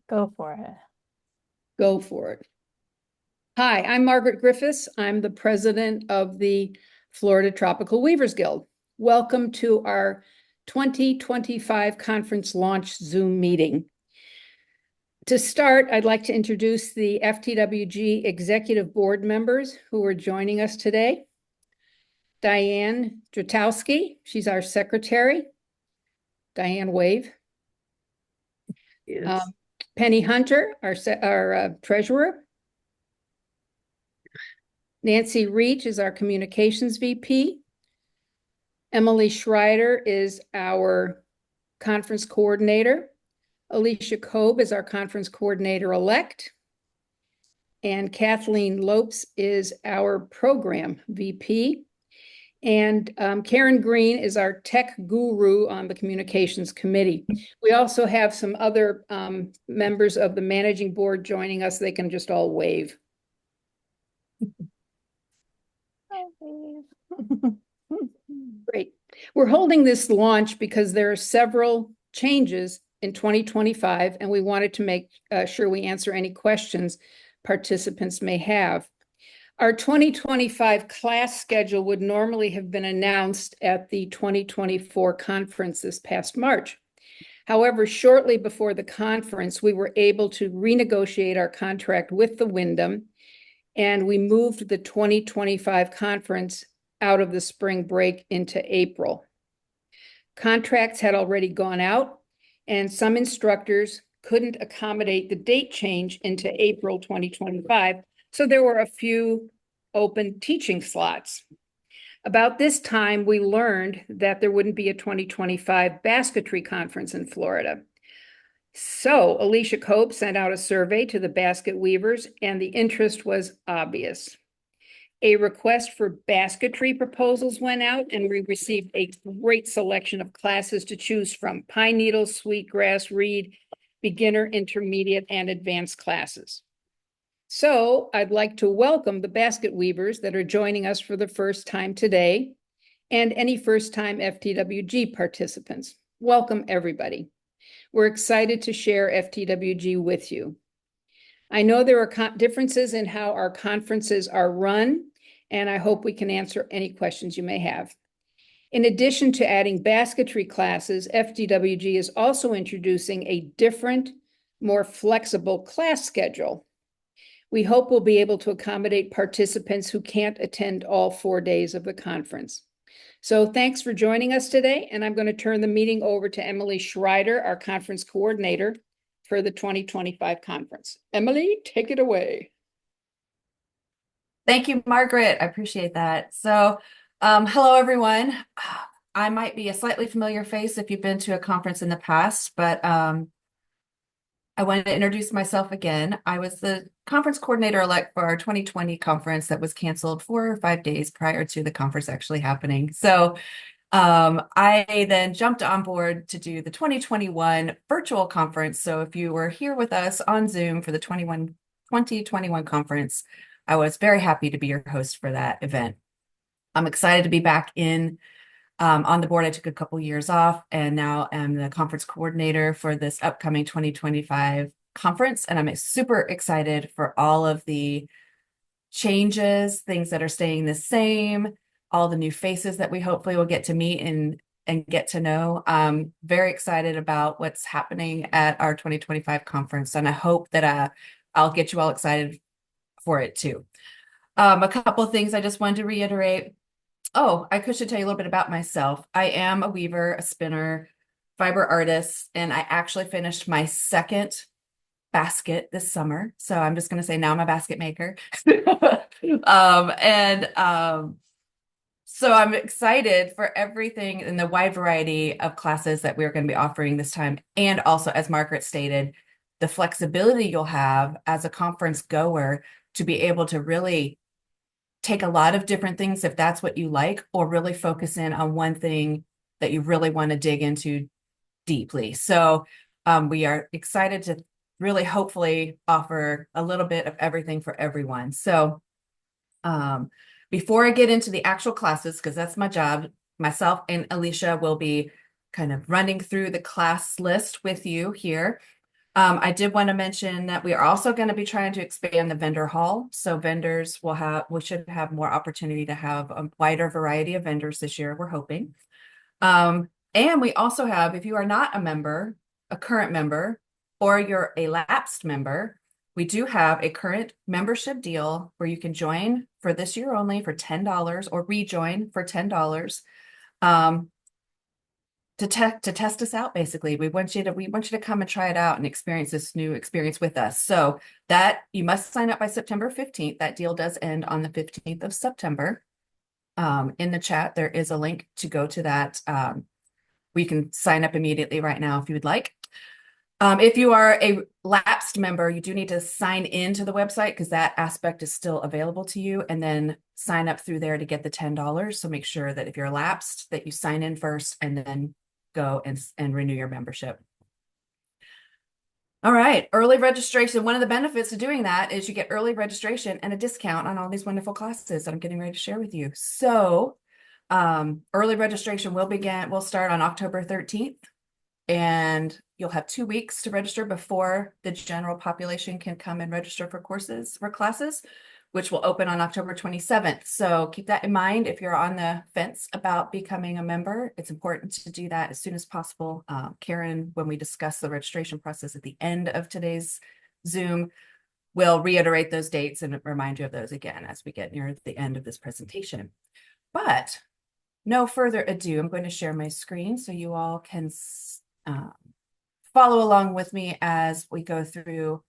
Go for it. Go for it. Hi, I'm Margaret Griffiths. I'm the president of the Florida Tropical Weavers Guild. Welcome to our 2025 conference launch Zoom meeting. To start, I'd like to introduce the FTWG executive board members who are joining us today. Diane Dratowski, she's our secretary. Diane, wave. Yes. Penny Hunter, our treasurer. Nancy Reach is our communications VP. Emily Schreider is our conference coordinator. Alicia Kobe is our conference coordinator-elect. And Kathleen Lopes is our program VP. And Karen Green is our tech guru on the communications committee. We also have some other members of the managing board joining us. They can just all wave. Great. We're holding this launch because there are several changes in 2025, and we wanted to make sure we answer any questions participants may have. Our 2025 class schedule would normally have been announced at the 2024 conference this past March. However, shortly before the conference, we were able to renegotiate our contract with the Wyndham, and we moved the 2025 conference out of the spring break into April. Contracts had already gone out, and some instructors couldn't accommodate the date change into April 2025, so there were a few open teaching slots. About this time, we learned that there wouldn't be a 2025 basketry conference in Florida. So Alicia Kobe sent out a survey to the basket weavers, and the interest was obvious. A request for basketry proposals went out, and we received a great selection of classes to choose from: pine needle, sweetgrass, reed, beginner, intermediate, and advanced classes. So I'd like to welcome the basket weavers that are joining us for the first time today, and any first-time FTWG participants. Welcome, everybody. We're excited to share FTWG with you. I know there are differences in how our conferences are run, and I hope we can answer any questions you may have. In addition to adding basketry classes, FTWG is also introducing a different, more flexible class schedule. We hope we'll be able to accommodate participants who can't attend all 4 days of the conference. So thanks for joining us today, and I'm going to turn the meeting over to Emily Schreider, our conference coordinator for the 2025 conference. Emily, take it away. Thank you, Margaret. I appreciate that. So, hello, everyone. I might be a slightly familiar face if you've been to a conference in the past, but I wanted to introduce myself again. I was the conference coordinator-elect for our 2020 conference that was canceled 4 or 5 days prior to the conference actually happening. So I then jumped on board to do the 2021 virtual conference. So if you were here with us on Zoom for the 2021 conference, I was very happy to be your host for that event. I'm excited to be back on the board. I took a couple years off and now am the conference coordinator for this upcoming 2025 conference. And I'm super excited for all of the changes, things that are staying the same, all the new faces that we hopefully will get to meet and get to know. I'm very excited about what's happening at our 2025 conference. And I hope that I'll get you all excited for it too. A couple of things I just wanted to reiterate. Oh, I should tell you a little bit about myself. I am a weaver, a spinner, fiber artist, and I actually finished my second basket this summer. So I'm just going to say now I'm a basket maker. So I'm excited for everything in the wide variety of classes that we're going to be offering this time. And also, as Margaret stated, the flexibility you'll have as a conference goer to be able to really take a lot of different things if that's what you like, or really focus in on one thing that you really want to dig into deeply. So we are excited to really hopefully offer a little bit of everything for everyone. So before I get into the actual classes, because that's my job, myself and Alicia will be kind of running through the class list with you here. I did want to mention that we are also going to be trying to expand the vendor hall. So we should have more opportunity to have a wider variety of vendors this year, we're hoping. And we also have, if you are not a member, a current member, or you're a lapsed member, we do have a current membership deal where you can join for this year only for $10 or rejoin for $10. To test us out, basically. We want you to come and try it out and experience this new experience with us. So that you must sign up by September 15th. That deal does end on the 15th of September. In the chat, there is a link to go to that. We can sign up immediately right now if you would like. If you are a lapsed member, you do need to sign into the website because that aspect is still available to you, and then sign up through there to get the $10. So make sure that if you're lapsed, that you sign in first and then go and renew your membership. All right, early registration. One of the benefits of doing that is you get early registration and a discount on all these wonderful classes that I'm getting ready to share with you. So early registration will start on October 13th, and you'll have 2 weeks to register before the general population can come and register for classes, which will open on October 27th. So keep that in mind if you're on the fence about becoming a member. It's important to do that as soon as possible. Karen, when we discuss the registration process at the end of today's Zoom, will reiterate those dates and remind you of those again as we get near the end of this presentation. But no further ado, I'm going to share my screen so you all can follow along with me as we go through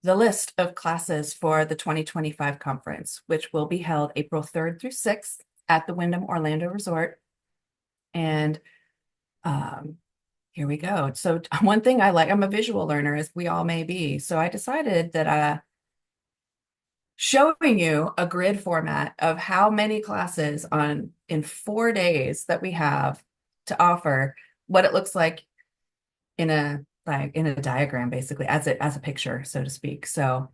the list of classes for the 2025 conference, which will be held April 3rd through 6th at the Wyndham Orlando Resort. And here we go. So one thing I like, I'm a visual learner, as we all may be. So I decided that showing you a grid format of how many classes in 4 days that we have to offer, what it looks like in a diagram, basically, as a picture, so to speak. So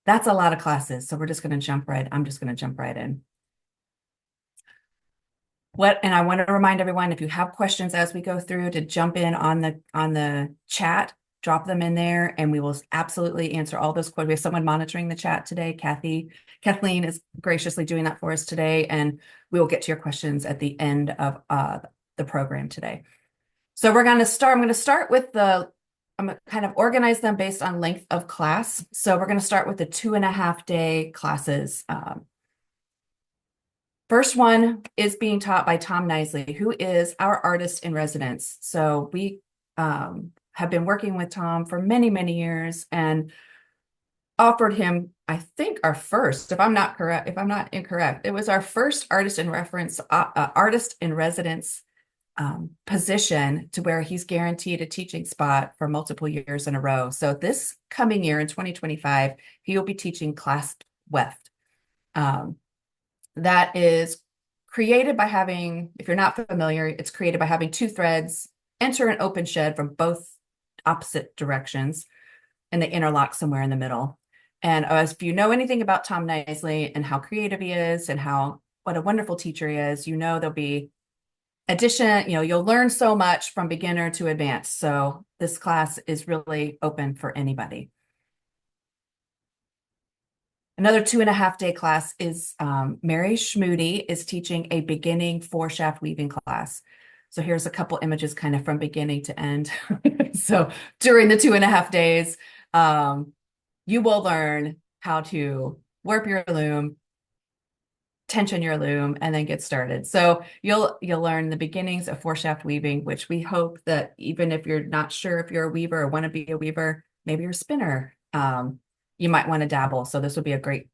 that's a lot of classes. So I'm just going to jump right in. And I want to remind everyone, if you have questions as we go through, to jump in on the chat, drop them in there, and we will absolutely answer all those questions. We have someone monitoring the chat today. Kathleen is graciously doing that for us today, and we will get to your questions at the end of the program today. So I'm going to start with I'm going to kind of organize them based on length of class. So we're going to start with the 2.5-day classes. First one is being taught by Tom Knisley, who is our artist in residence. So we have been working with Tom for many, many years and offered him, I think, our first, if I'm not incorrect, it was our first artist in residence position to where he's guaranteed a teaching spot for multiple years in a row. So this coming year in 2025, he will be teaching class weft. That is created by having, if you're not familiar, it's created by having 2 threads enter an open shed from both opposite directions, and they interlock somewhere in the middle. And if you know anything about Tom Knisley and how creative he is and what a wonderful teacher he is, there'll be you'll learn so much from beginner to advanced. So this class is really open for anybody. Another 2.5-day class is Mary Schmoody is teaching a beginning 4-shaft weaving class. So here's a couple images kind of from beginning to end. So during the 2.5 days, you will learn how to warp your loom, tension your loom, and then get started. So you'll learn the beginnings of 4-shaft weaving, which we hope that even if you're not sure if you're a weaver or want to be a weaver, maybe you're a spinner, you might want to dabble. So this would be a great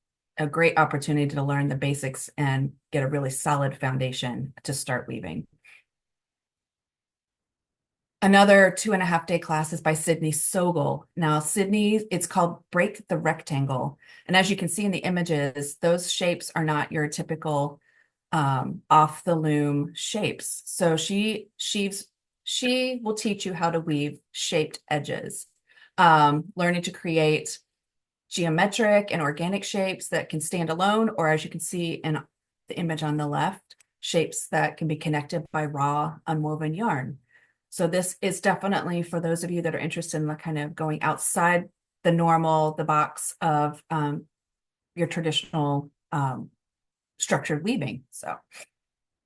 opportunity to learn the basics and get a really solid foundation to start weaving. Another 2.5-day class is by Sydney Sogel. Now, Sydney, it's called Break the Rectangle. And as you can see in the images, those shapes are not your typical off the loom shapes. So she will teach you how to weave shaped edges, learning to create geometric and organic shapes that can stand alone, or as you can see in the image on the left, shapes that can be connected by raw unwoven yarn. So this is definitely for those of you that are interested in the kind of going outside the box of your traditional structured weaving. So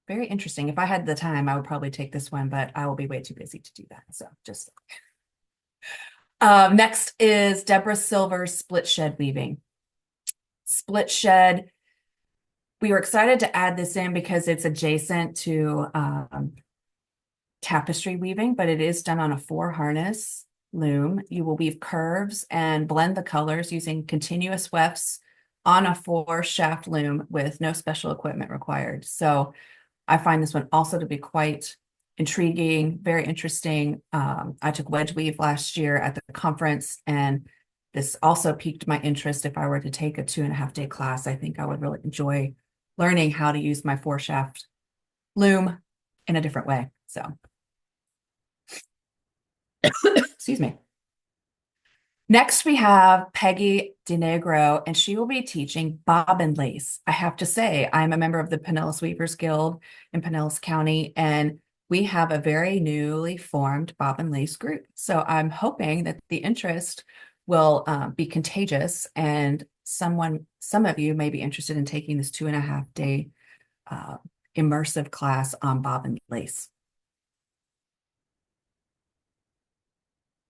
very interesting. If I had the time, I would probably take this one, but I will be way too busy to do that. So just next is Deborah Silver's split shed weaving. Split shed. We were excited to add this in because it's adjacent to tapestry weaving, but it is done on a 4-harness loom. You will weave curves and blend the colors using continuous wefts on a 4-shaft loom with no special equipment required. So I find this one also to be quite intriguing, very interesting. I took wedge weave last year at the conference, and this also piqued my interest. If I were to take a 2.5-day class, I think I would really enjoy learning how to use my 4-shaft loom in a different way. So, excuse me. Next, we have Peggy DeNegro, and she will be teaching bobbin lace. I have to say, I'm a member of the Pinellas Weavers Guild in Pinellas County, and we have a very newly formed bobbin lace group. So I'm hoping that the interest will be contagious, and some of you may be interested in taking this 2.5-day immersive class on bobbin lace.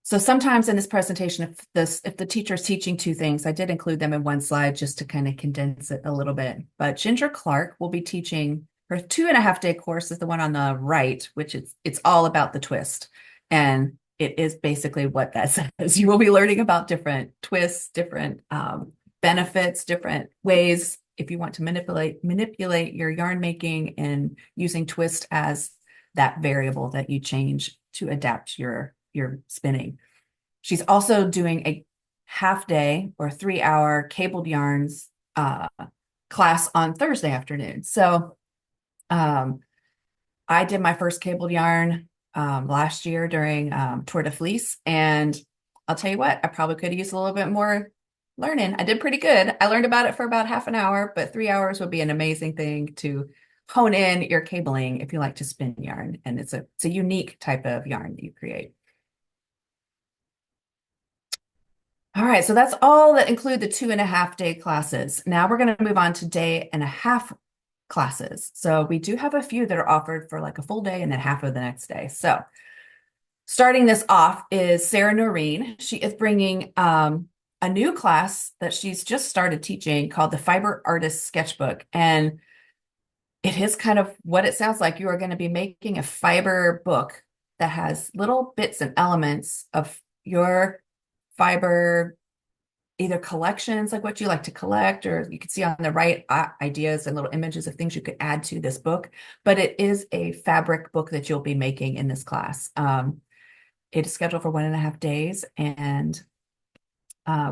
So sometimes in this presentation, if the teacher is teaching 2 things, I did include them in one slide just to kind of condense it a little bit. But Ginger Clark will be teaching her 2.5-day course is the one on the right, which it's all about the twist. And it is basically what that says. You will be learning about different twists, different benefits, different ways if you want to manipulate your yarn making and using twist as that variable that you change to adapt your spinning. She's also doing a half-day or 3-hour cabled yarns class on Thursday afternoon. So I did my first cabled yarn last year during Tour de Fleece, and I'll tell you what, I probably could have used a little bit more learning. I did pretty good. I learned about it for about half an hour, but 3 hours would be an amazing thing to hone in your cabling if you like to spin yarn, and it's a unique type of yarn that you create. All right, so that's all that include the 2.5-day classes. Now we're going to move on to 1.5 classes. So we do have a few that are offered for like a full day and then half of the next day. So starting this off is Sarah Noreen. She is bringing a new class that she's just started teaching called the Fiber Artist Sketchbook. And it is kind of what it sounds like. You are going to be making a fiber book that has little bits and elements of your fiber, either collections, like what you like to collect, or you can see on the right ideas and little images of things you could add to this book. But it is a fabric book that you'll be making in this class. It is scheduled for 1.5 days, and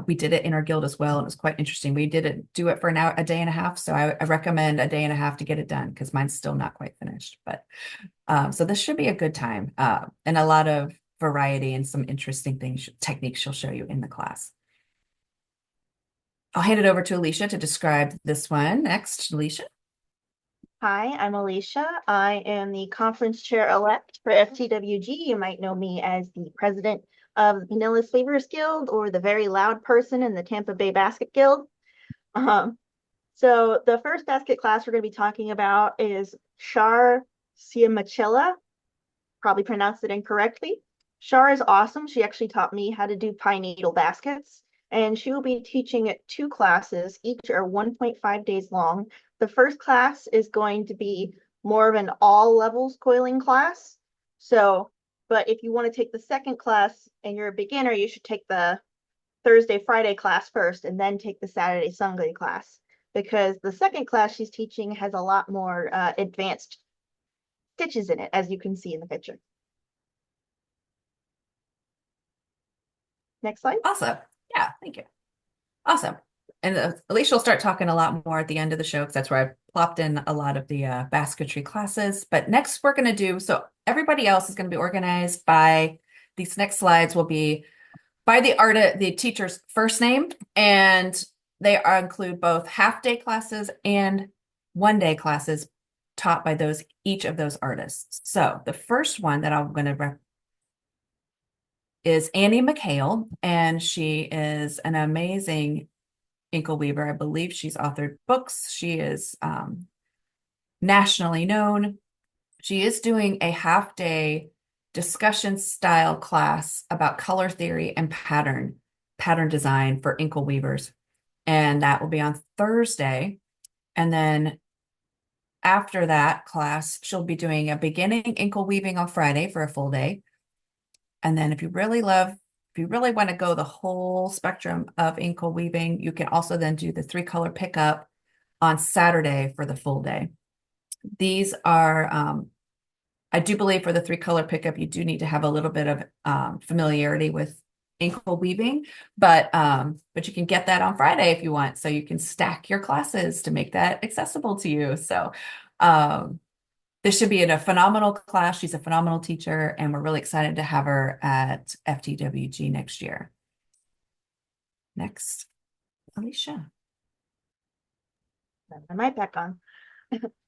we did it in our guild as well. It was quite interesting. We did do it for an hour, a day and a half. So I recommend a day and a half to get it done because mine's still not quite finished. But so this should be a good time and a lot of variety and some interesting techniques she'll show you in the class. I'll hand it over to Alicia to describe this one. Next, Alicia. Hi, I'm Alicia. I am the conference chair-elect for FTWG. You might know me as the president of the Pinellas Weavers Guild or the very loud person in the Tampa Bay Basket Guild. So the first basket class we're going to be talking about is Char Ciamachella. Probably pronounced it incorrectly. Char is awesome. She actually taught me how to do pine needle baskets, and she will be teaching at 2 classes. Each are 1.5 days long. The first class is going to be more of an all levels coiling class. So, but if you want to take the second class and you're a beginner, you should take the Thursday, Friday class first and then take the Saturday, Sunday class, because the second class she's teaching has a lot more advanced stitches in it, as you can see in the picture. Next slide. Awesome. Yeah, thank you. Awesome. And Alicia will start talking a lot more at the end of the show because that's where I plopped in a lot of the basketry classes. But next we're going to do, so everybody else is going to be organized by, these next slides will be by the teacher's first name, and they include both half-day classes and 1-day classes taught by each of those artists. So the first one that I'm going to is Annie McHale, and she is an amazing inkle weaver. I believe she's authored books. She is nationally known. She is doing a half-day discussion style class about color theory and pattern design for inkle weavers. And that will be on Thursday. And then after that class, she'll be doing a beginning inkle weaving on Friday for a full day. And then if you really want to go the whole spectrum of inkle weaving, you can also then do the 3-color pickup on Saturday for the full day. These are, I do believe for the 3-color pickup, you do need to have a little bit of familiarity with inkle weaving, but you can get that on Friday if you want. So you can stack your classes to make that accessible to you. So this should be a phenomenal class. She's a phenomenal teacher, and we're really excited to have her at FTWG next year. Next, Alicia. Turn my mic back on.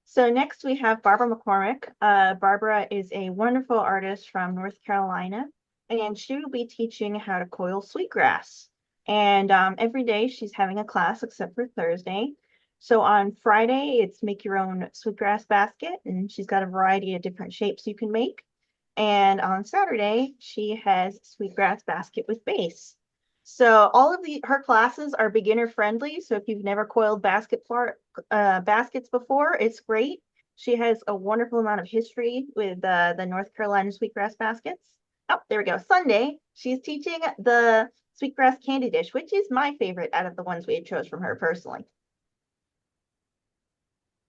So next we have Barbara McCormick. Barbara is a wonderful artist from North Carolina, and she will be teaching how to coil sweetgrass. And every day she's having a class except for Thursday. So on Friday, it's make your own sweetgrass basket, and she's got a variety of different shapes you can make. And on Saturday, she has sweetgrass basket with base. So all of her classes are beginner friendly. So if you've never coiled baskets before, it's great. She has a wonderful amount of history with the North Carolina sweetgrass baskets. Oh, there we go. Sunday, she's teaching the sweetgrass candy dish, which is my favorite out of the ones we had chose from her personally.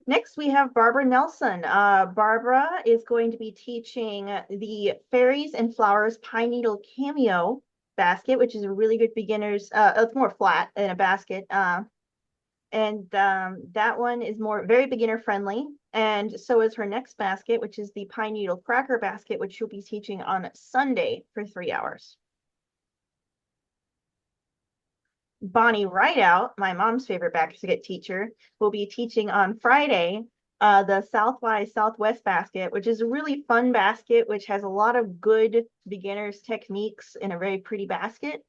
Next, we have Barbara Nelson. Barbara is going to be teaching the Fairies and Flowers Pine Needle Cameo basket, which is a really good beginner's, it's more flat than a basket. And that one is very beginner friendly. And so is her next basket, which is the Pine Needle Cracker basket, which she'll be teaching on Sunday for 3 hours. Bonnie Rideout, my mom's favorite basket teacher, will be teaching on Friday the Southwise Southwest basket, which is a really fun basket, which has a lot of good beginners techniques in a very pretty basket.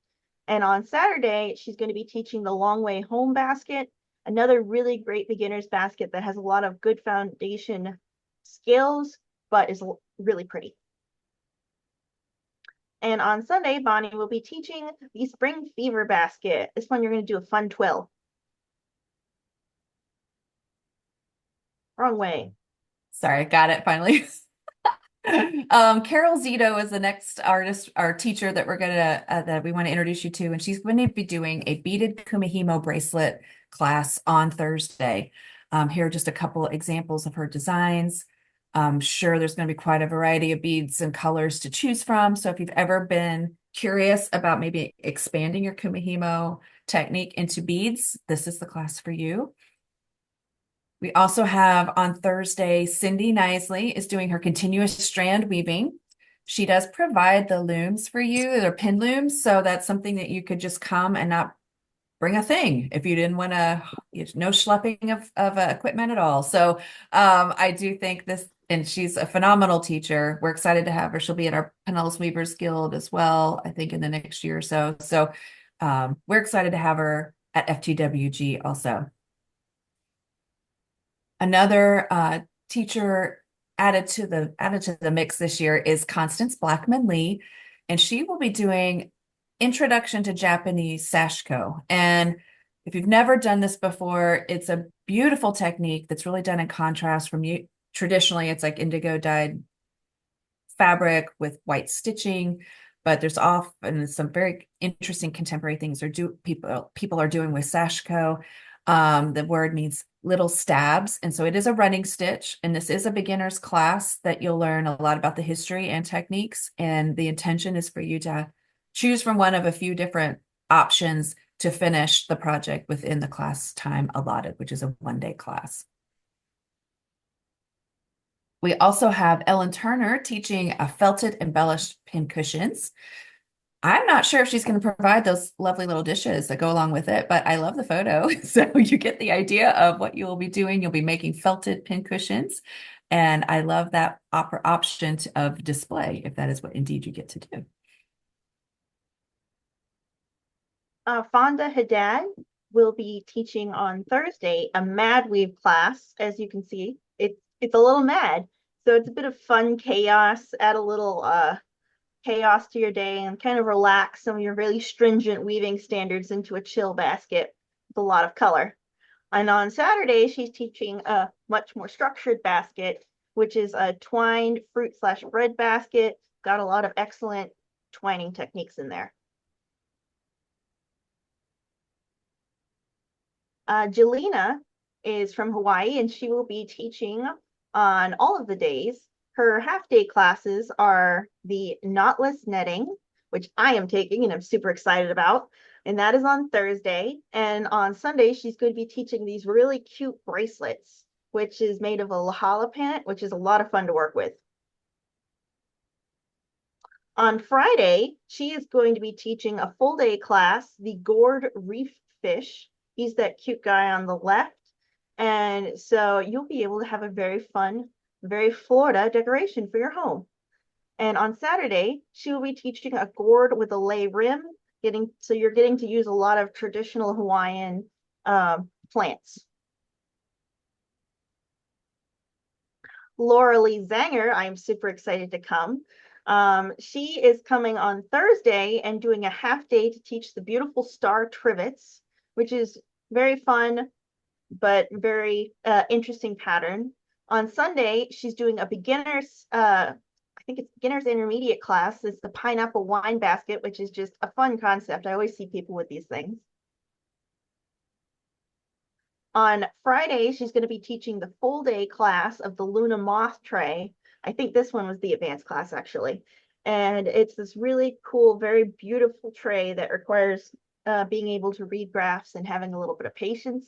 And on Saturday, she's going to be teaching the Long Way Home basket, another really great beginner's basket that has a lot of good foundation skills, but is really pretty. And on Sunday, Bonnie will be teaching the Spring Fever basket. This one, you're going to do a fun twill. Wrong way. Sorry, got it finally. Carol Zito is the next artist, our teacher that we want to introduce you to, and she's going to be doing a beaded kumihimo bracelet class on Thursday. Here are just a couple examples of her designs. I'm sure there's going to be quite a variety of beads and colors to choose from. So if you've ever been curious about maybe expanding your kumihimo technique into beads, this is the class for you. We also have on Thursday, Cindy Nisley is doing her continuous strand weaving. She does provide the looms for you, they're pin looms. So that's something that you could just come and not bring a thing if you didn't want to, no schlepping of equipment at all. So I do think this, and she's a phenomenal teacher. We're excited to have her. She'll be at our Pinellas Weavers Guild as well, I think in the next year or so. So we're excited to have her at FTWG also. Another teacher added to the mix this year is Constance Blackman Lee, and she will be doing Introduction to Japanese Sashiko. And if you've never done this before, it's a beautiful technique that's really done in contrast from traditionally it's like indigo dyed fabric with white stitching, but there's often some very interesting contemporary things people are doing with Sashiko. The word means little stabs, and so it is a running stitch, and this is a beginner's class that you'll learn a lot about the history and techniques, and the intention is for you to choose from one of a few different options to finish the project within the class time allotted, which is a 1-day class. We also have Ellen Turner teaching a felted embellished pin cushions. I'm not sure if she's going to provide those lovely little dishes that go along with it, but I love the photo. So you get the idea of what you will be doing. You'll be making felted pin cushions. And I love that option of display, if that is what indeed you get to do. Fonda Haddad will be teaching on Thursday a Mad Weave class. As you can see, it's a little mad. So it's a bit of fun chaos, add a little chaos to your day and kind of relax some of your really stringent weaving standards into a chill basket with a lot of color. And on Saturday, she's teaching a much more structured basket, which is a twined fruit/bread basket. Got a lot of excellent twining techniques in there. Jelena is from Hawaii and she will be teaching on all of the days. Her half-day classes are the knotless netting, which I am taking and I'm super excited about. And that is on Thursday. And on Sunday, she's going to be teaching these really cute bracelets, which is made of a lahala pant, which is a lot of fun to work with. On Friday, she is going to be teaching a full day class, the gourd reef fish. He's that cute guy on the left. And so you'll be able to have a very fun, very Florida decoration for your home. And on Saturday, she will be teaching a gourd with a lei rim, so you're getting to use a lot of traditional Hawaiian plants. Laura Lee Zanger, I am super excited to come. She is coming on Thursday and doing a half day to teach the beautiful star trivets, which is very fun, but very interesting pattern. On Sunday, she's doing a beginner's, I think it's beginner's intermediate class. It's the pineapple wine basket, which is just a fun concept. I always see people with these things. On Friday, she's going to be teaching the full day class of the Luna Moth tray. I think this one was the advanced class actually. And it's this really cool, very beautiful tray that requires being able to read graphs and having a little bit of patience.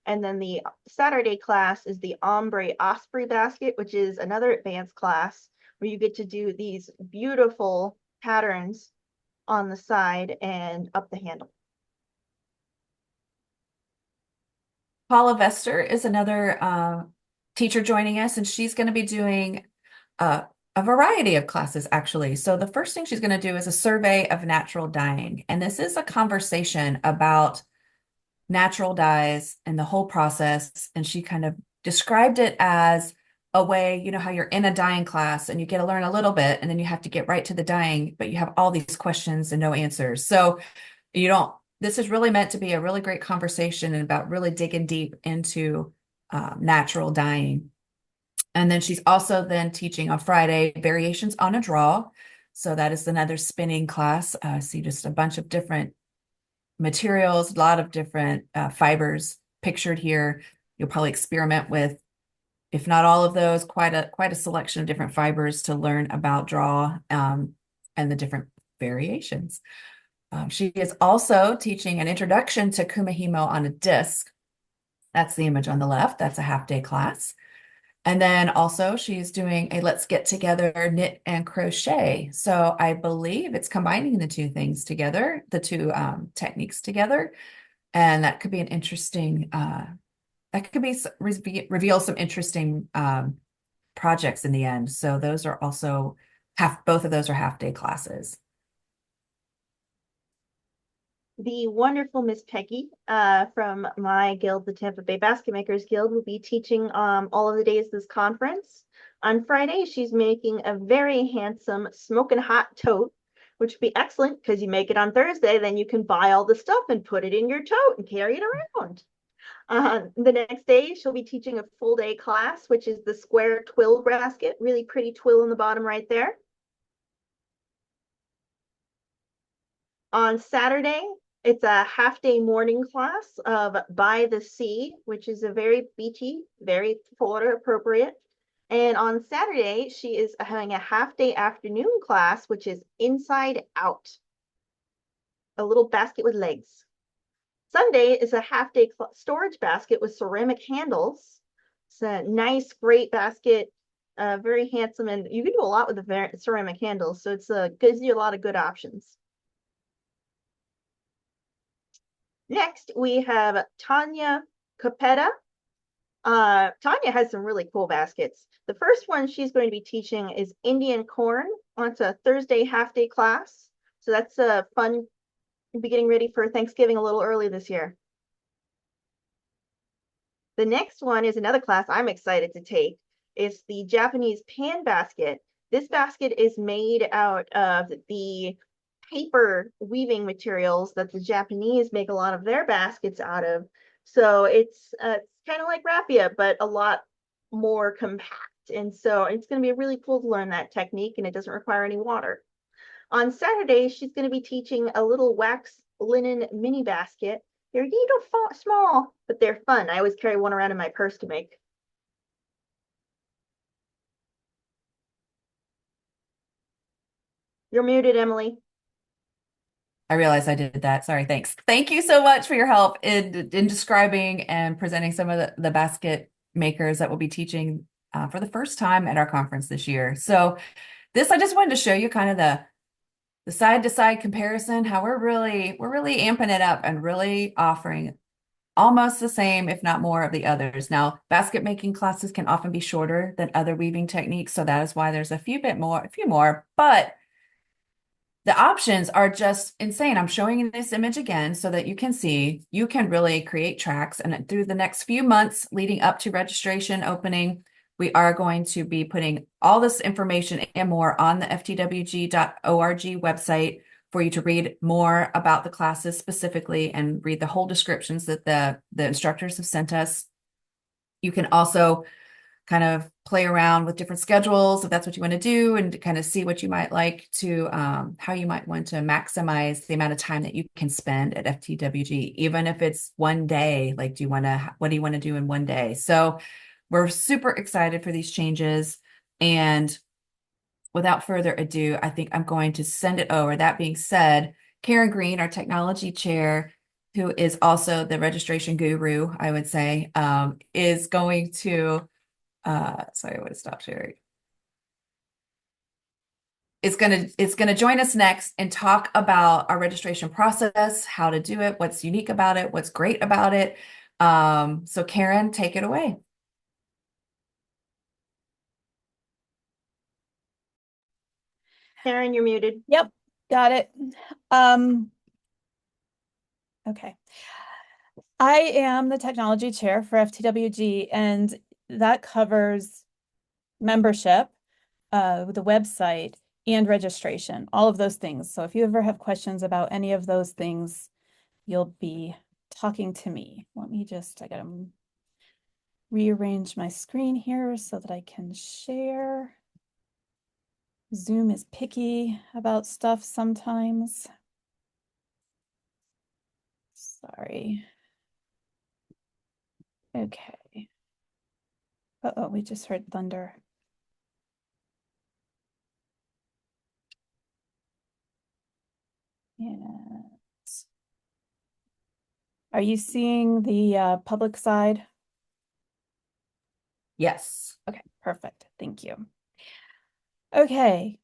And then the Saturday class is the Ombre Osprey basket, which is another advanced class where you get to do these beautiful patterns on the side and up the handle. Paula Vester is another teacher joining us, and she's going to be doing a variety of classes, actually. So the first thing she's going to do is a survey of natural dyeing. And this is a conversation about natural dyes and the whole process. And she kind of described it as a way, you know, how you're in a dyeing class and you get to learn a little bit and then you have to get right to the dyeing, but you have all these questions and no answers. So you don't, this is really meant to be a really great conversation and about really digging deep into natural dyeing. And then she's also then teaching on Friday variations on a draw. So that is another spinning class. See just a bunch of different materials, a lot of different fibers pictured here. You'll probably experiment with, if not all of those, quite a selection of different fibers to learn about draw and the different variations. She is also teaching an introduction to kumihimo on a disc. That's the image on the left. That's a half-day class. And then also she's doing a let's get together knit and crochet. So I believe it's combining the two things together, the two techniques together. And that could be an interesting, that could be reveal some interesting projects in the end. So those are also both of those are half-day classes. The wonderful Miss Peggy from my guild, the Tampa Bay Basket Makers Guild, will be teaching all of the days of this conference. On Friday, she's making a very handsome smoking hot tote, which would be excellent because you make it on Thursday, then you can buy all the stuff and put it in your tote and carry it around. The next day, she'll be teaching a full day class, which is the square twill basket, really pretty twill in the bottom right there. On Saturday, it's a half-day morning class of By the Sea, which is a very beachy, very Florida appropriate. And on Saturday, she is having a half-day afternoon class, which is Inside Out, a little basket with legs. Sunday is a half-day storage basket with ceramic handles. It's a nice, great basket, very handsome, and you can do a lot with the ceramic handles, so it's gives you a lot of good options. Next, we have Tanya Capetta. Tanya has some really cool baskets. The first one she's going to be teaching is Indian corn. It's a Thursday half-day class. So that's a fun, be getting ready for Thanksgiving a little early this year. The next one is another class I'm excited to take. It's the Japanese pan basket. This basket is made out of the paper weaving materials that the Japanese make a lot of their baskets out of. So it's kind of like raffia, but a lot more compact. And so it's going to be really cool to learn that technique, and it doesn't require any water. On Saturday, she's going to be teaching a little wax linen mini basket. They're small, but they're fun. I always carry one around in my purse to make. You're muted, Emily. I realized I did that. Sorry, thanks. Thank you so much for your help in describing and presenting some of the basket makers that will be teaching for the first time at our conference this year. So this, I just wanted to show you kind of the side-to-side comparison, how we're really amping it up and really offering almost the same, if not more, of the others. Now, basket making classes can often be shorter than other weaving techniques, so that is why there's a few more, but the options are just insane. I'm showing you this image again so that you can see you can really create tracks. And through the next few months leading up to registration opening, we are going to be putting all this information and more on the ftwg.org website for you to read more about the classes specifically and read the whole descriptions that the instructors have sent us. You can also kind of play around with different schedules if that's what you want to do, and to kind of see what you might like to, how you might want to maximize the amount of time that you can spend at FTWG, even if it's one day. Like, what do you want to do in one day? So we're super excited for these changes. And without further ado, I think I'm going to send it over. That being said, Karen Green, our technology chair, who is also the registration guru, I would say, is going to sorry, I would have stopped sharing. It's gonna join us next and talk about our registration process, how to do it, what's unique about it, what's great about it. So Karen, take it away. Karen, you're muted. Yep, got it. Um, okay. I am the technology chair for FTWG, and that covers membership, the website, and registration, all of those things. So if you ever have questions about any of those things, you'll be talking to me. I gotta rearrange my screen here so that I can share. Zoom is picky about stuff sometimes. Sorry. Okay. Uh-oh, we just heard thunder. Yeah. Are you seeing the public side? Yes. Okay, perfect. Thank you. Okay.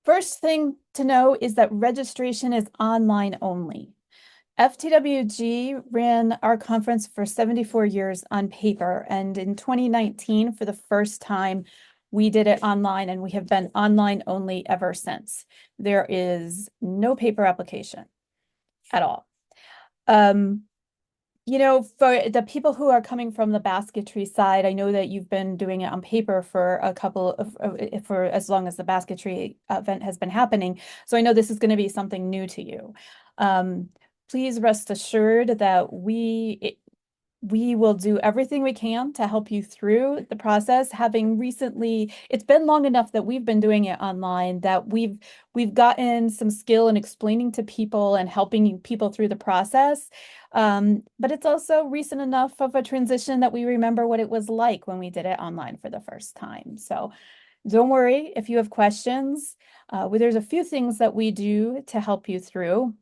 First thing to know is that registration is online only. FTWG ran our conference for 74 years on paper, and in 2019, for the first time, we did it online, and we have been online only ever since. There is no paper application at all. You know, for the people who are coming from the basketry side, I know that you've been doing it on paper for for as long as the basketry event has been happening. So I know this is going to be something new to you. Please rest assured that we will do everything we can to help you through the process. Having recently, it's been long enough that we've been doing it online that we've gotten some skill in explaining to people and helping people through the process. But it's also recent enough of a transition that we remember what it was like when we did it online for the first time. So don't worry if you have questions. There's a few things that we do to help you through.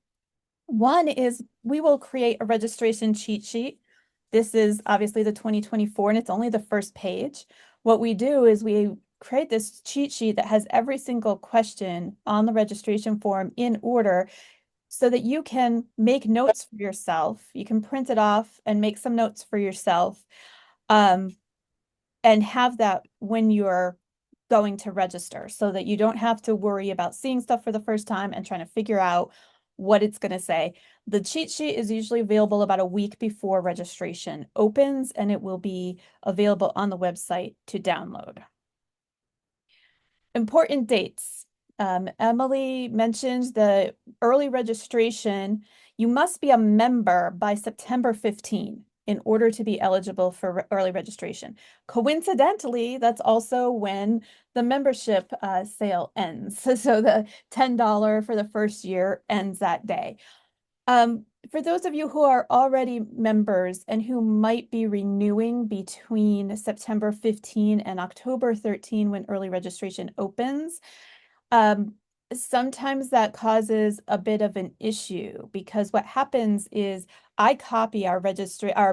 One is we will create a registration cheat sheet. This is obviously the 2024, and it's only the first page. What we do is we create this cheat sheet that has every single question on the registration form in order so that you can make notes for yourself. You can print it off and make some notes for yourself, and have that when you're going to register so that you don't have to worry about seeing stuff for the first time and trying to figure out what it's going to say. The cheat sheet is usually available about a week before registration opens, and it will be available on the website to download. Important dates. Emily mentioned the early registration. You must be a member by September 15 in order to be eligible for early registration. Coincidentally, that's also when the membership sale ends. So the $10 for the first year ends that day. For those of you who are already members and who might be renewing between September 15 and October 13 when early registration opens, sometimes that causes a bit of an issue, because what happens is I copy our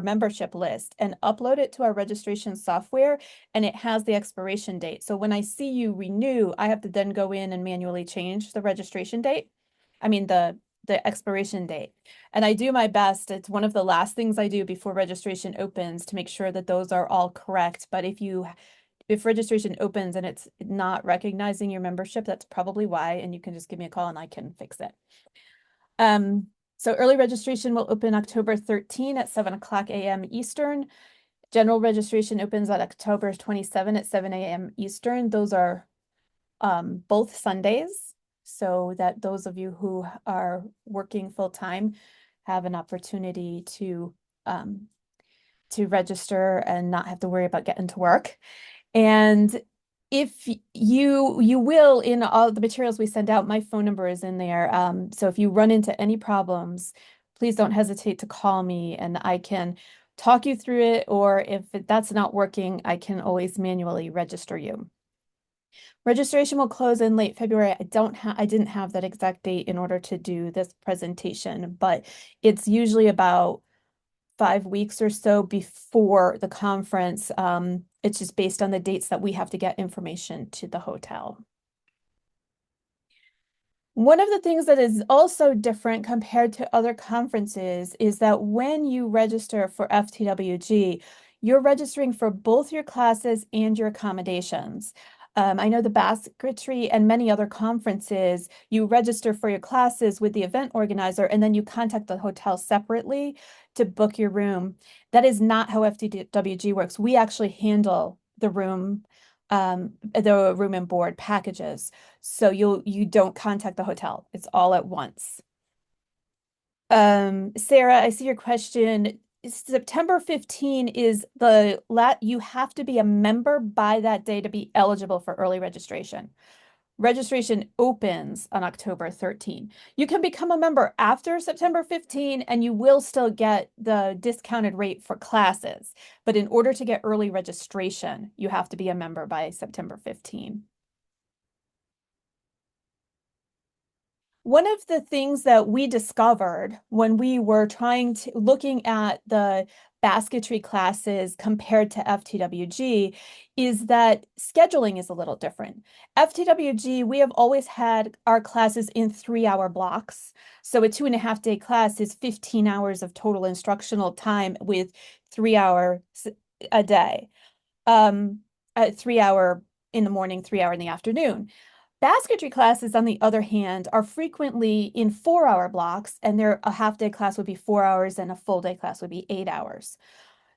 membership list and upload it to our registration software, and it has the expiration date. So when I see you renew, I have to then go in and manually change the registration date. I mean the expiration date. And I do my best. It's one of the last things I do before registration opens to make sure that those are all correct. But if registration opens and it's not recognizing your membership, that's probably why, and you can just give me a call and I can fix it. So early registration will open October 13 at 7 o'clock a.m. Eastern. General registration opens on October 27 at 7 a.m. Eastern. Those are both Sundays, so that those of you who are working full-time have an opportunity to register and not have to worry about getting to work. And if you will, in all the materials we send out, my phone number is in there. So if you run into any problems, please don't hesitate to call me and I can talk you through it, or if that's not working, I can always manually register you. Registration will close in late February. I didn't have that exact date in order to do this presentation, but it's usually about 5 weeks or so before the conference. It's just based on the dates that we have to get information to the hotel. One of the things that is also different compared to other conferences is that when you register for FTWG, you're registering for both your classes and your accommodations. I know the basketry and many other conferences, you register for your classes with the event organizer and then you contact the hotel separately to book your room. That is not how FTWG works. We actually handle the room and board packages. So you don't contact the hotel. It's all at once. Sarah, I see your question. September 15 is you have to be a member by that day to be eligible for early registration. Registration opens on October 13. You can become a member after September 15 and you will still get the discounted rate for classes. But in order to get early registration, you have to be a member by September 15. One of the things that we discovered when we were looking at the basketry classes compared to FTWG is that scheduling is a little different. FTWG, we have always had our classes in 3-hour blocks. So a 2.5-day class is 15 hours of total instructional time with 3 hours a day. 3 hour in the morning, 3 hour in the afternoon. Basketry classes, on the other hand, are frequently in 4-hour blocks, and a half-day class would be 4 hours and a full-day class would be 8 hours.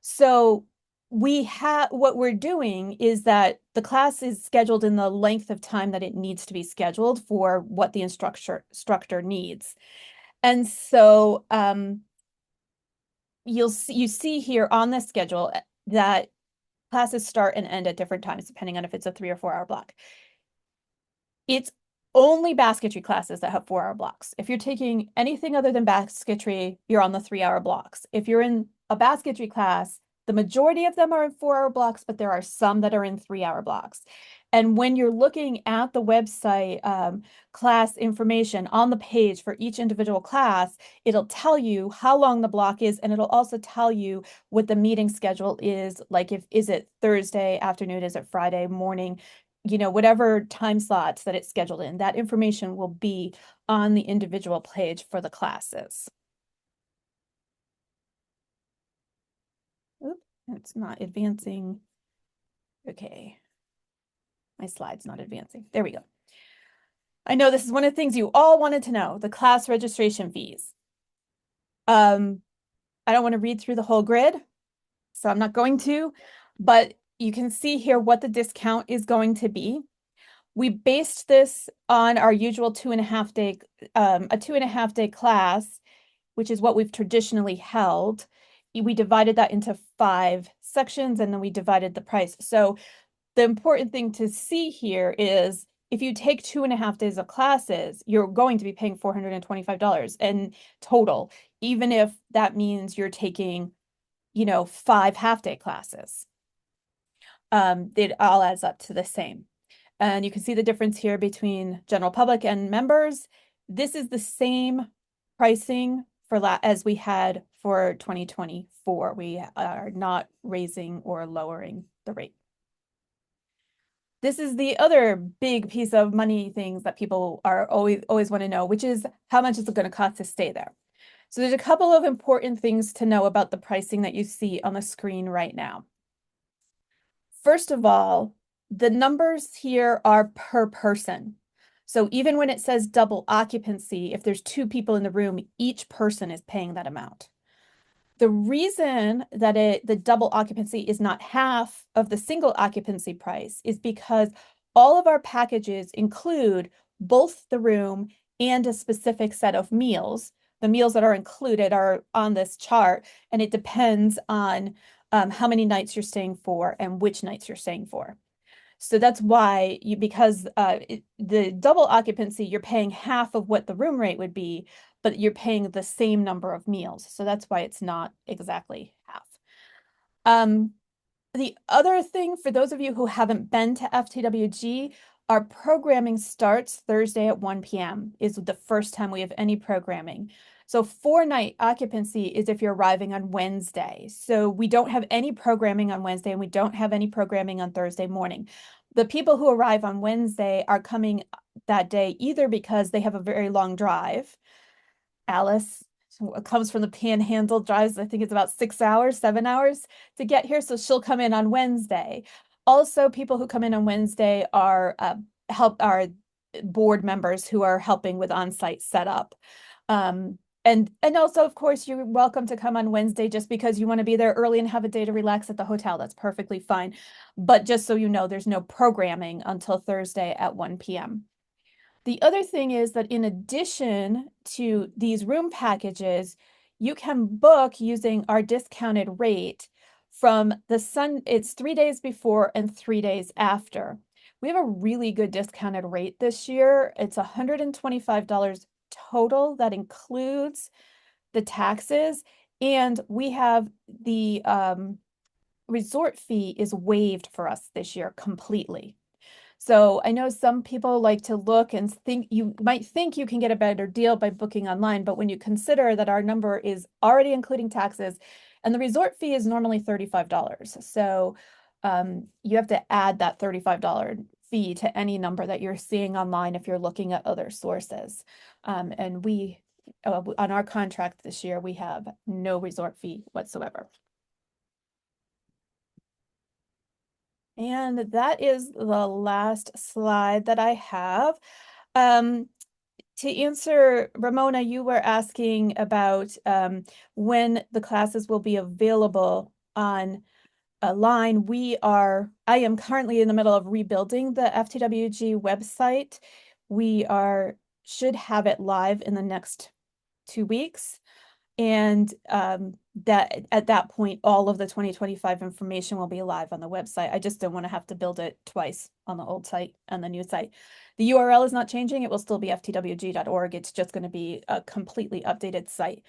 So what we're doing is that the class is scheduled in the length of time that it needs to be scheduled for what the instructor needs. And so you see here on the schedule that classes start and end at different times, depending on if it's a 3 or 4-hour block. It's only basketry classes that have 4-hour blocks. If you're taking anything other than basketry, you're on the 3-hour blocks. If you're in a basketry class, the majority of them are in 4-hour blocks, but there are some that are in 3-hour blocks. And when you're looking at the website class information on the page for each individual class, it'll tell you how long the block is, and it'll also tell you what the meeting schedule is. Like, is it Thursday afternoon? Is it Friday morning? Whatever time slots that it's scheduled in, that information will be on the individual page for the classes. Oop, it's not advancing. Okay. My slide's not advancing. There we go. I know this is one of the things you all wanted to know, the class registration fees. I don't want to read through the whole grid, so I'm not going to, but you can see here what the discount is going to be. We based this on our usual 2.5 day, a 2.5 day class, which is what we've traditionally held. We divided that into 5 sections and then we divided the price. So the important thing to see here is if you take 2.5 days of classes, you're going to be paying $425 in total, even if that means you're taking, 5 half-day classes. It all adds up to the same. And you can see the difference here between general public and members. This is the same pricing as we had for 2024. We are not raising or lowering the rate. This is the other big piece of money things that people are always want to know, which is how much is it going to cost to stay there? So there's a couple of important things to know about the pricing that you see on the screen right now. First of all, the numbers here are per person. So even when it says double occupancy, if there's 2 people in the room, each person is paying that amount. The reason that the double occupancy is not half of the single occupancy price is because all of our packages include both the room and a specific set of meals. The meals that are included are on this chart, and it depends on how many nights you're staying for and which nights you're staying for. So that's why because the double occupancy, you're paying half of what the room rate would be, but you're paying the same number of meals. So that's why it's not exactly half. The other thing, for those of you who haven't been to FTWG, our programming starts Thursday at 1 p.m. is the first time we have any programming. So 4-night occupancy is if you're arriving on Wednesday. So we don't have any programming on Wednesday and we don't have any programming on Thursday morning. The people who arrive on Wednesday are coming that day either because they have a very long drive. Alice comes from the Panhandle, drives, I think it's about 6 hours, 7 hours to get here. So she'll come in on Wednesday. Also, people who come in on Wednesday are board members who are helping with on-site setup. And also, of course, you're welcome to come on Wednesday just because you want to be there early and have a day to relax at the hotel. That's perfectly fine. But just so you know, there's no programming until Thursday at 1 p.m. The other thing is that in addition to these room packages, you can book using our discounted rate from it's 3 days before and 3 days after. We have a really good discounted rate this year. It's $125 total. That includes the taxes. And we have the resort fee is waived for us this year completely. So I know some people like to look and you might think you can get a better deal by booking online, but when you consider that our number is already including taxes and the resort fee is normally $35. So you have to add that $35 fee to any number that you're seeing online if you're looking at other sources. And we, on our contract this year, we have no resort fee whatsoever. And that is the last slide that I have. To answer, Ramona, you were asking about when the classes will be available on a line. I am currently in the middle of rebuilding the FTWG website. We should have it live in the next 2 weeks. And that at that point, all of the 2025 information will be live on the website. I just don't want to have to build it twice on the old site and the new site. The URL is not changing. It will still be ftwg.org. It's just going to be a completely updated site.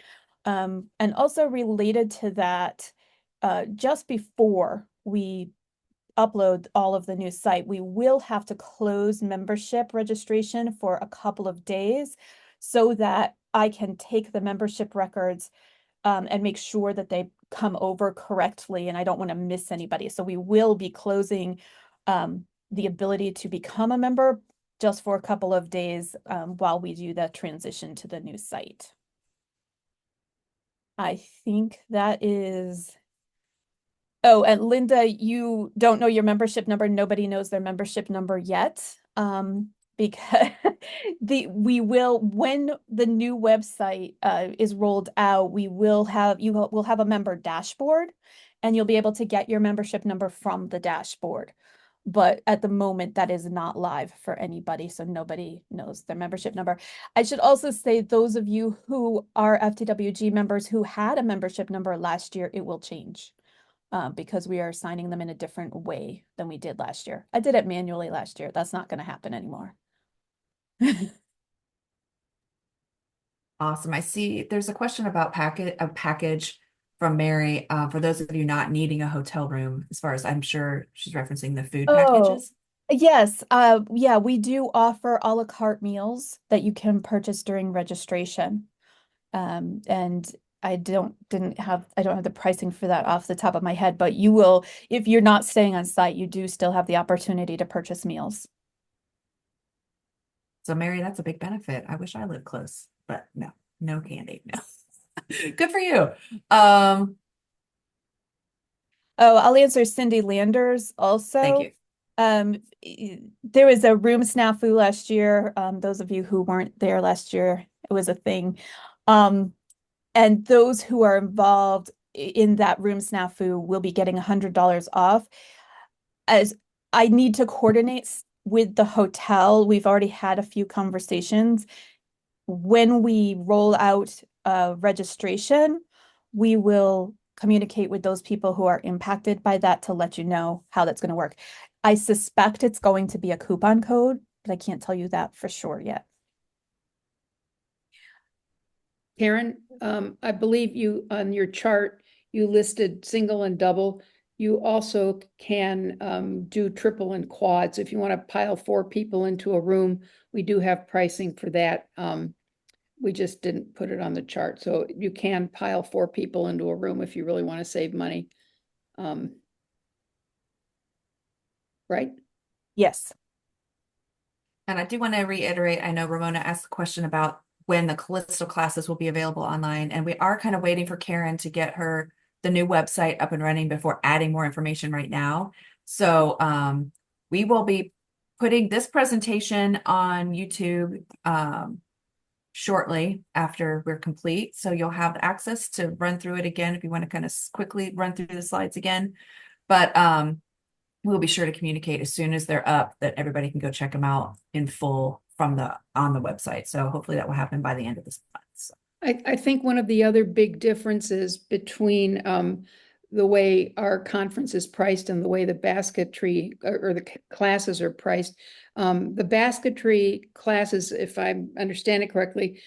And also related to that, just before we upload all of the new site, we will have to close membership registration for a couple of days so that I can take the membership records and make sure that they come over correctly, and I don't want to miss anybody. So we will be closing the ability to become a member just for a couple of days while we do the transition to the new site. I think that is Oh, and Linda, you don't know your membership number. Nobody knows their membership number yet. Because when the new website is rolled out, we'll have a member dashboard, and you'll be able to get your membership number from the dashboard. But at the moment, that is not live for anybody, so nobody knows their membership number. I should also say, those of you who are FTWG members who had a membership number last year, it will change. Because we are assigning them in a different way than we did last year. I did it manually last year. That's not going to happen anymore. Awesome. I see there's a question about a package from Mary, for those of you not needing a hotel room, as far as I'm sure she's referencing the food Oh, packages. yes. Yeah, we do offer a la carte meals that you can purchase during registration. And I don't have the pricing for that off the top of my head, but you will, if you're not staying on site, you do still have the opportunity to purchase meals. So Mary, that's a big benefit. I wish I lived close, but no candy. No. Good for you. Oh, I'll answer Cindy Landers also. Thank you. There was a room snafu last year. Those of you who weren't there last year, it was a thing. And those who are involved in that room snafu will be getting $100 off. As I need to coordinate with the hotel, we've already had a few conversations. When we roll out registration, we will communicate with those people who are impacted by that to let you know how that's going to work. I suspect it's going to be a coupon code, but I can't tell you that for sure yet. Karen, I believe you, on your chart, you listed single and double. You also can do triple and quads. If you want to pile 4 people into a room, we do have pricing for that. We just didn't put it on the chart. So you can pile 4 people into a room if you really want to save money. Right? Yes. And I do want to reiterate, I know Ramona asked the question about when the Callisto classes will be available online, and we are kind of waiting for Karen to get the new website up and running before adding more information right now. So we will be putting this presentation on YouTube shortly after we're complete. So you'll have access to run through it again if you want to kind of quickly run through the slides again. But we'll be sure to communicate as soon as they're up that everybody can go check them out in full on the website. So hopefully that will happen by the end of this month. So. I think one of the other big differences between the way our conference is priced and the way the basketry or the classes are priced, the basketry classes, if I understand it correctly,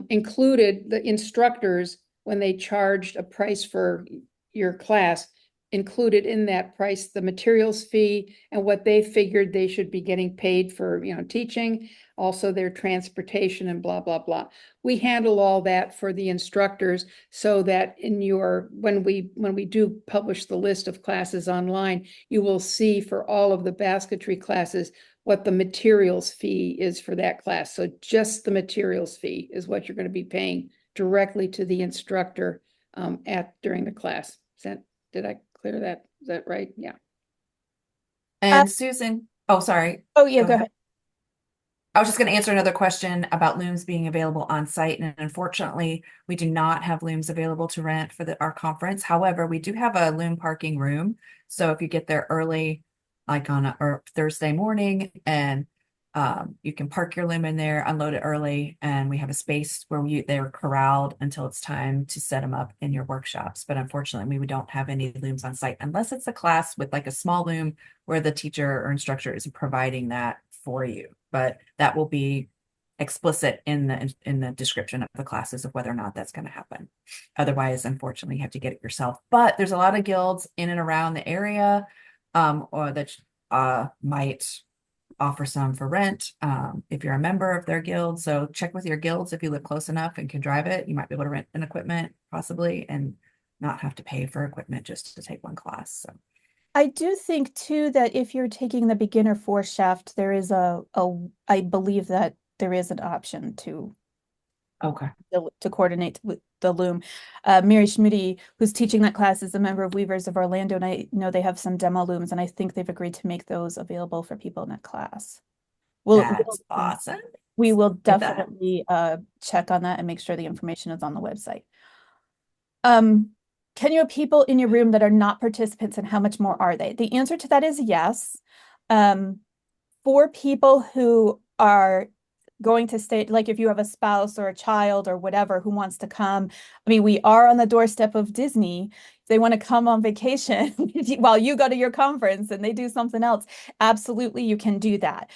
included the instructors when they charged a price for your class, included in that price the materials fee and what they figured they should be getting paid for, teaching, also their transportation and blah, blah, blah. We handle all that for the instructors so that when we do publish the list of classes online, you will see for all of the basketry classes what the materials fee is for that class. So just the materials fee is what you're going to be paying directly to the instructor during the class. Did I clear that? Is that right? Yeah. And Susan, oh, sorry. Oh, yeah, go ahead. I was just going to answer another question about looms being available on site. And unfortunately, we do not have looms available to rent for our conference. However, we do have a loom parking room. So if you get there early, like on a Thursday morning, and you can park your loom in there, unload it early, and we have a space where they're corralled until it's time to set them up in your workshops. But unfortunately, we don't have any looms on site unless it's a class with like a small loom where the teacher or instructor is providing that for you. But that will be explicit in the description of the classes of whether or not that's going to happen. Otherwise, unfortunately, you have to get it yourself. But there's a lot of guilds in and around the area, or that might offer some for rent if you're a member of their guild. So check with your guilds if you live close enough and can drive it. You might be able to rent an equipment possibly and not have to pay for equipment just to take one class. So. I do think too that if you're taking the beginner 4 shaft, there is I believe that there is an option to Okay. to coordinate with the Loom. Mary Schmitty, who's teaching that class, is a member of Weavers of Orlando, and I know they have some demo looms, and I think they've agreed to make those available for people in that class. That's awesome. We will Did that. definitely check on that and make sure the information is on the website. Can you have people in your room that are not participants, and how much more are they? The answer to that is yes. For people who are going to stay, like if you have a spouse or a child or whatever who wants to come, I mean, we are on the doorstep of Disney. If they want to come on vacation while you go to your conference and they do something else, absolutely, you can do that.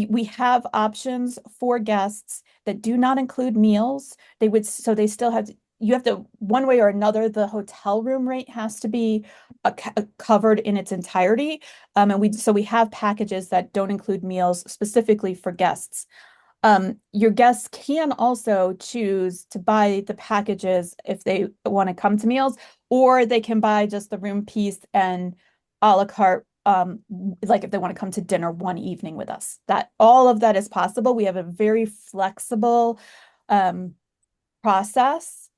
We have options for guests that do not include meals. So they still have, you have to, one way or another, the hotel room rate has to be covered in its entirety. So we have packages that don't include meals specifically for guests. Your guests can also choose to buy the packages if they want to come to meals, or they can buy just the room piece and a la carte, like if they want to come to dinner one evening with us. That all of that is possible. We have a very flexible process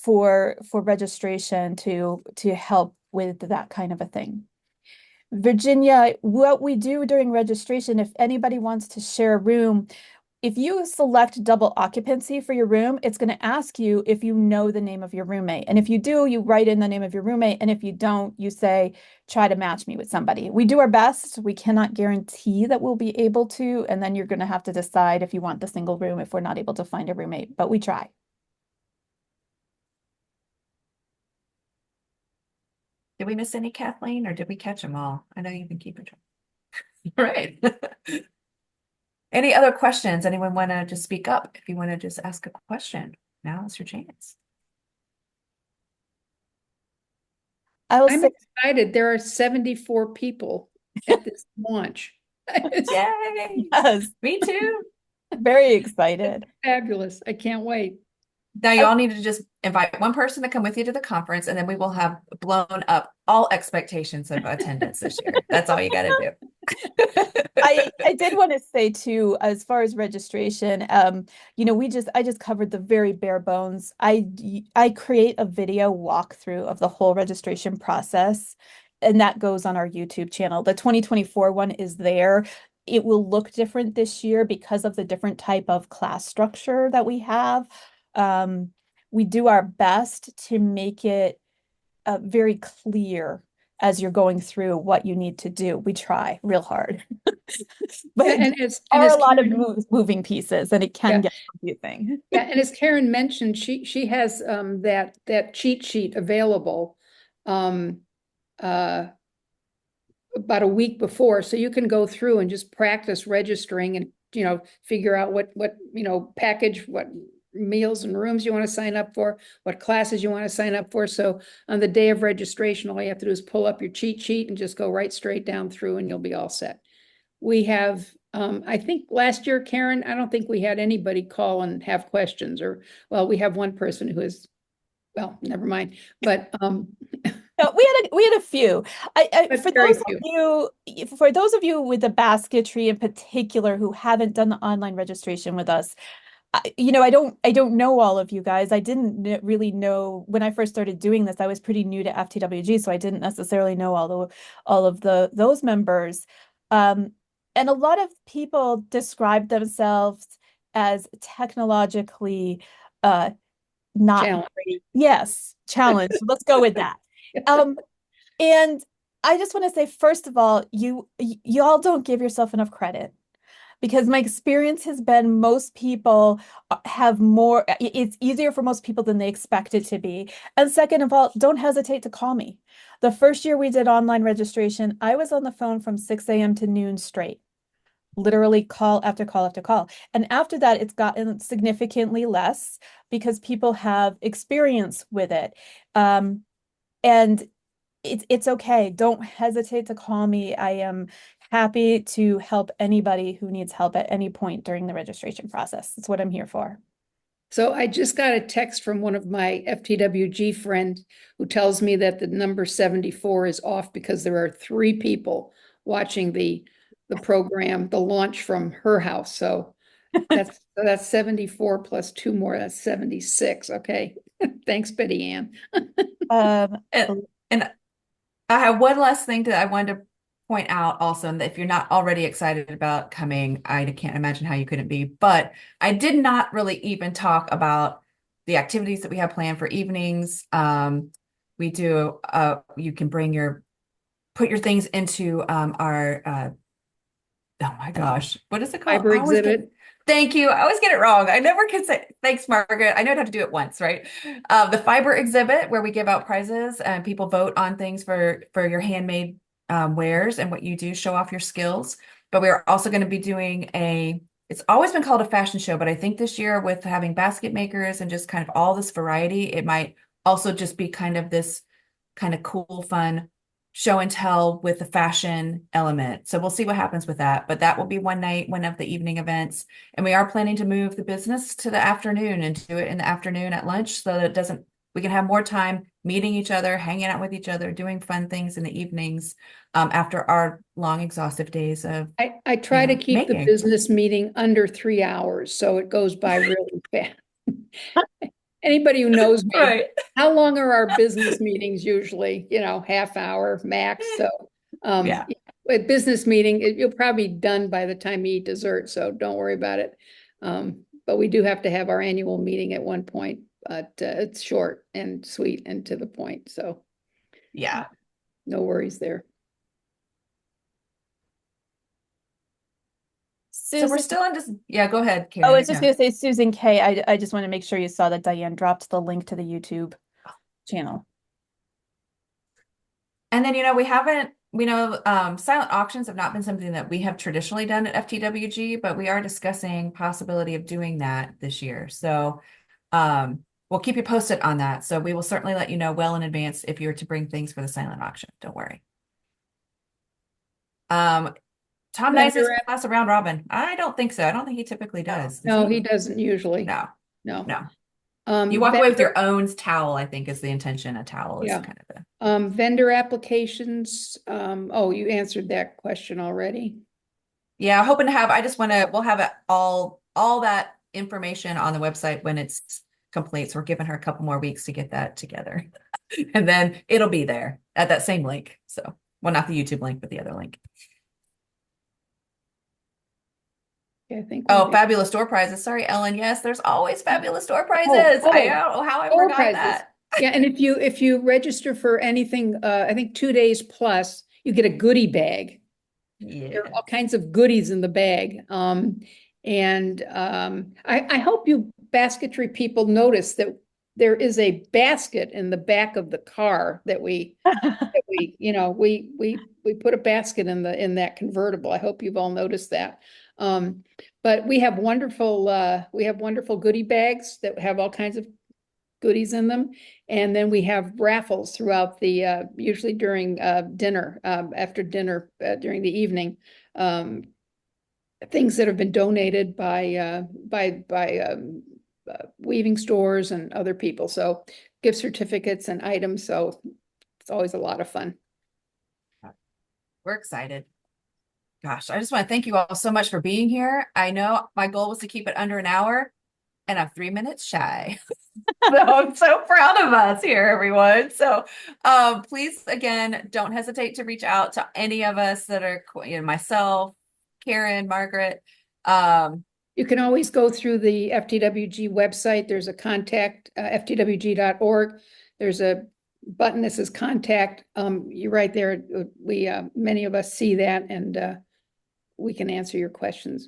for registration to help with that kind of a thing. Virginia, what we do during registration, if anybody wants to share a room, if you select double occupancy for your room, it's going to ask you if you know the name of your roommate. And if you do, you write in the name of your roommate. And if you don't, you say, try to match me with somebody. We do our best. We cannot guarantee that we'll be able to. And then you're going to have to decide if you want the single room if we're not able to find a roommate, but we try. Did we miss any, Kathleen, or did we catch them all? I know you've been keeping track. Right. Any other questions? Anyone want to just speak up? If you want to just ask a question, now is your chance. I will I'm say, excited. There are 74 people at this launch. It's Yay! yes, Me too. very excited. fabulous. I can't wait. Now you all need to just invite one person to come with you to the conference, and then we will have blown up all expectations of attendance this year. That's all you got to do. I did want to say too, as far as registration, you know, I just covered the very bare bones. I create a video walkthrough of the whole registration process, and that goes on our YouTube channel. The 2024 one is there. It will look different this year because of the different type of class structure that we have. We do our best to make it very clear as you're going through what you need to do. We try real hard. But And there as are a lot of Karen, moving pieces, and it can yeah, get confusing. yeah, and as Karen mentioned, she has that cheat sheet available um about a week before, so you can go through and just practice registering and figure out what package, what meals and rooms you want to sign up for, what classes you want to sign up for. So on the day of registration, all you have to do is pull up your cheat sheet and just go right straight down through, and you'll be all set. We have, I think last year, Karen, I don't think we had anybody call and have questions, or, well, we have one person who is, well, never mind, but No, we had a few. but For very those few. of you, for those of you with the basketry in particular who haven't done the online registration with us, I don't know all of you guys. I didn't really know when I first started doing this. I was pretty new to FTWG, so I didn't necessarily know all of those members. And a lot of people describe themselves as technologically not Challenge. great. Yes, challenge. Let's go with that. And I just want to say, first of all, y'all don't give yourself enough credit, because my experience has been most people have more, it's easier for most people than they expect it to be. And second of all, don't hesitate to call me. The first year we did online registration, I was on the phone from 6 a.m. to noon straight, literally call after call after call. And after that, it's gotten significantly less because people have experience with it. And it's okay. Don't hesitate to call me. I am happy to help anybody who needs help at any point during the registration process. That's what I'm here for. So I just got a text from one of my FTWG friends who tells me that the number 74 is off because there are 3 people watching the program, the launch from her house. So That's 74 plus two more, that's 76. Okay. Thanks, Betty Ann. Um, And I have one last thing that I wanted to point out also, and that if you're not already excited about coming, I can't imagine how you couldn't be. But I did not really even talk about the activities that we have planned for evenings. We do, you can put your things into our, oh my gosh, what is it called? Fiber exhibit. Thank you. I always get it wrong. I never can say, thanks, Margaret. I know how to do it once, right? The fiber exhibit where we give out prizes and people vote on things for your handmade wares and what you do, show off your skills. But we're also going to be doing it's always been called a fashion show, but I think this year with having basket makers and just kind of all this variety, it might also just be kind of this kind of cool, fun show and tell with the fashion element. So we'll see what happens with that. But that will be one night, one of the evening events. And we are planning to move the business to the afternoon and do it in the afternoon at lunch so that we can have more time meeting each other, hanging out with each other, doing fun things in the evenings after our long, exhaustive days of I try to keep the making. business meeting under 3 hours, so it goes by really fast. Anybody who knows me, Right. how long are our business meetings usually? Half hour max. So, Yeah. a business meeting, you'll probably be done by the time you eat dessert, so don't worry about it. But we do have to have our annual meeting at one point, but it's short and sweet and to the point, so Yeah. no worries there. So we're Susan, still on yeah, go ahead, oh, I Karen. was just Yeah. gonna say Susan K. I just want to make sure you saw that Diane dropped the link to the YouTube channel. And then, silent auctions have not been something that we have traditionally done at FTWG, but we are discussing possibility of doing that this year. So we'll keep you posted on that. So we will certainly let you know well in advance if you're to bring things for the silent auction. Don't worry. Tom Nice is class around Robin. I don't think so. I don't think he typically does. No, he doesn't usually. No. No. You walk away with your own towel, I think is the intention. A towel is Yeah. kind of the Vendor applications. Oh, you answered that question already. Yeah, hoping to we'll have it all that information on the website when it's complete. So we're giving her a couple more weeks to get that together. And then it'll be there at that same link. So, well, not the YouTube link, but the other link. Yeah, I think. Oh, fabulous door prizes. Sorry, Ellen. Yes, there's always fabulous door prizes. I don't know how I door forgot prizes. that. Yeah, and if you register for anything, I think 2 days plus, you get a goodie bag. Yeah. There are all kinds of goodies in the bag. I hope you basketry people notice that there is a basket in the back of the car that we put a basket in that convertible. I hope you've all noticed that. But we have wonderful goodie bags that have all kinds of goodies in them. And then we have raffles throughout the, usually during dinner, after dinner, during the evening. Things that have been donated by weaving stores and other people. So gift certificates and items. So it's always a lot of fun. We're excited. Gosh, I just want to thank you all so much for being here. I know my goal was to keep it under an hour, and I'm 3 minutes shy. So I'm so proud of us here, everyone. So please, again, don't hesitate to reach out to any of us that are, myself, Karen, Margaret. You can always go through the FTWG website. There's a contact, ftwg.org. There's a button that says contact. You're right there. Many of us see that, and we can answer your questions.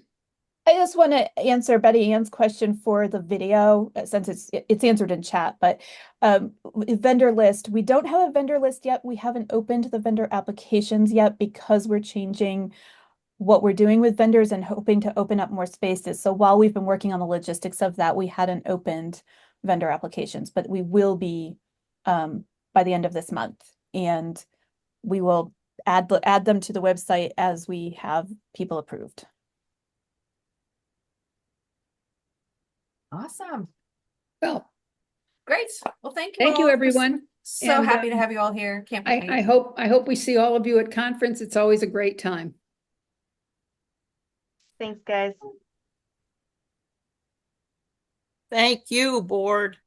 I just want to answer Betty Ann's question for the video, since it's answered in chat, but vendor list. We don't have a vendor list yet. We haven't opened the vendor applications yet because we're changing what we're doing with vendors and hoping to open up more spaces. So while we've been working on the logistics of that, we hadn't opened vendor applications, but we will be by the end of this month. And we will add them to the website as we have people approved. Awesome. Well, great. Well, thank you. Thank you, everyone. So happy to have you all here. Can't wait. I hope we see all of you at conference. It's always a great time. Thanks, guys. Thank you, board.